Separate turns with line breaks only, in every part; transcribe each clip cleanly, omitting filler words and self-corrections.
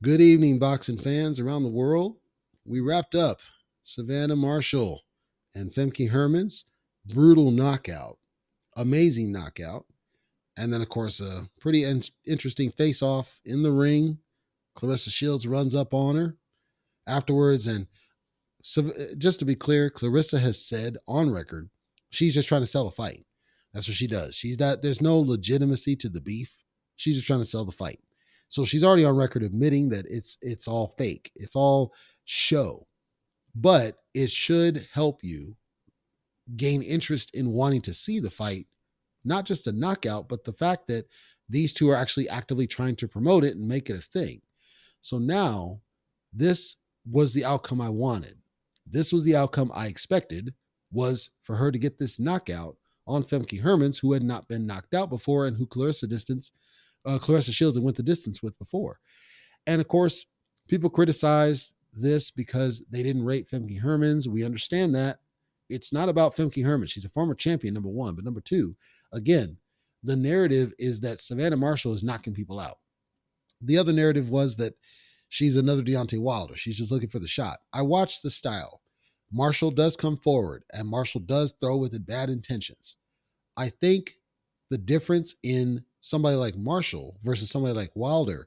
Good evening, boxing fans around the world. We wrapped up Savannah Marshall and Femke Hermans' brutal knockout, amazing knockout, and then, of course, a pretty interesting face off in the ring. Claressa Shields runs up on her afterwards. And so, just to be clear, Claressa has said on record she's just trying to sell a fight. That's what she does. There's no legitimacy to the beef. She's just trying to sell the fight. So she's already on record admitting that it's all fake. It's all show. But it should help you gain interest in wanting to see the fight, not just the knockout, but the fact that these two are actually actively trying to promote it and make it a thing. So now this was the outcome I wanted. This was the outcome I expected, was for her to get this knockout on Femke Hermans, who had not been knocked out before and who Claressa Shields had went the distance with before. And of course, people criticize this because they didn't rate Femke Hermans. We understand that. It's not about Femke Hermans. She's a former champion, number one. But number two, again, the narrative is that Savannah Marshall is knocking people out. The other narrative was that she's another Deontay Wilder. She's just looking for the shot. I watched the style. Marshall does come forward, and Marshall does throw with bad intentions. I think the difference in somebody like Marshall versus somebody like Wilder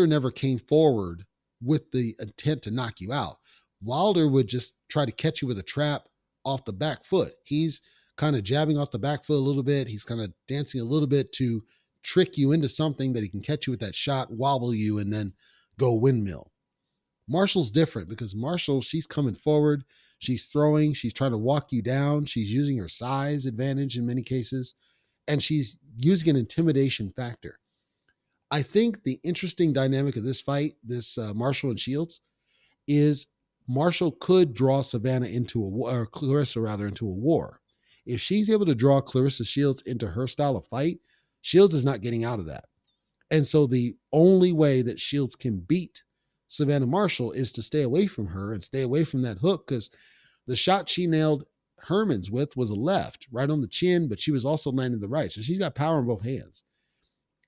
never came forward with the intent to knock you out. Wilder would just try to catch you with a trap off the back foot. He's kind of jabbing off the back foot a little bit. He's kind of dancing a little bit to trick you into something that he can catch you with that shot, wobble you, and then go windmill. Marshall's different because Marshall, she's coming forward. She's throwing. She's trying to walk you down. She's using her size advantage in many cases, and she's using an intimidation factor. I think the interesting dynamic of this fight, this Marshall and Shields, is Marshall could draw Savannah into a war, or Claressa rather, into a war. If she's able to draw Claressa Shields into her style of fight, Shields is not getting out of that. And so the only way that Shields can beat Savannah Marshall is to stay away from her and stay away from that hook, because the shot she nailed Hermans with was a left, right on the chin, but she was also landing the right. So she's got power in both hands.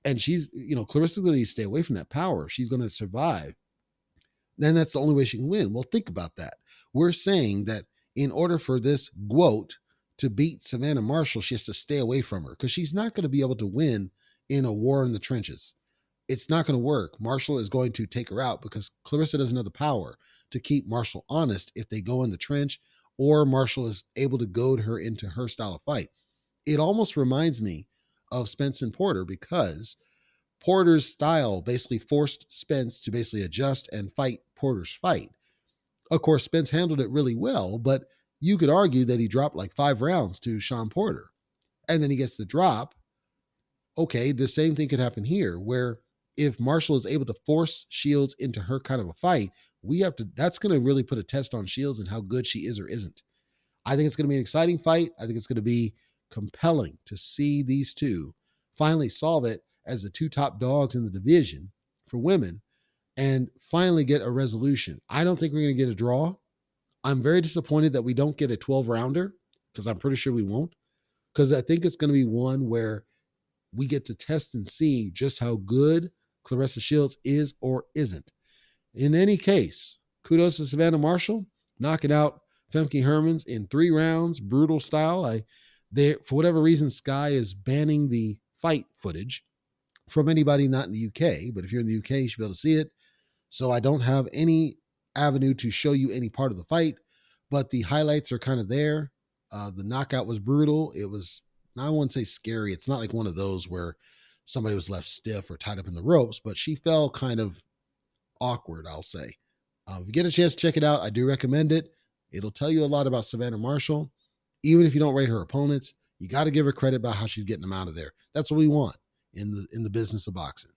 And Claressa's going to stay away from that power if she's going to survive. Then that's the only way she can win. Well, think about that. We're saying that in order for this GWOAT to beat Savannah Marshall, she has to stay away from her because she's not going to be able to win in a war in the trenches. It's not going to work. Marshall is going to take her out because Claressa doesn't have the power to keep Marshall honest if they go in the trench, or Marshall is able to goad her into her style of fight. It almost reminds me of Spence and Porter, because Porter's style basically forced Spence to basically adjust and fight Porter's fight. Of course, Spence handled it really well, but you could argue that he dropped like 5 rounds to Sean Porter. And then he gets the drop. Okay, the same thing could happen here, where if Marshall is able to force Shields into her kind of a fight, that's going to really put a test on Shields and how good she is or isn't. I think it's going to be an exciting fight. I think it's going to be compelling to see these two finally solve it as the two top dogs in the division for women and finally get a resolution. I don't think we're going to get a draw. I'm very disappointed that we don't get a 12-rounder, because I'm pretty sure we won't, because I think it's going to be one where we get to test and see just how good Claressa Shields is or isn't. In any case, kudos to Savannah Marshall, knocking out Femke Hermans in 3 rounds, brutal style. For whatever reason, Sky is banning the fight footage from anybody not in the UK, but if you're in the UK, you should be able to see it. So I don't have any avenue to show you any part of the fight, but the highlights are kind of there. The knockout was brutal. It was, I wouldn't say scary. It's not like one of those where somebody was left stiff or tied up in the ropes, but she fell kind of awkward, I'll say. If you get a chance to check it out, I do recommend it. It'll tell you a lot about Savannah Marshall. Even if you don't rate her opponents, you got to give her credit about how she's getting them out of there. That's what we want in the business of boxing.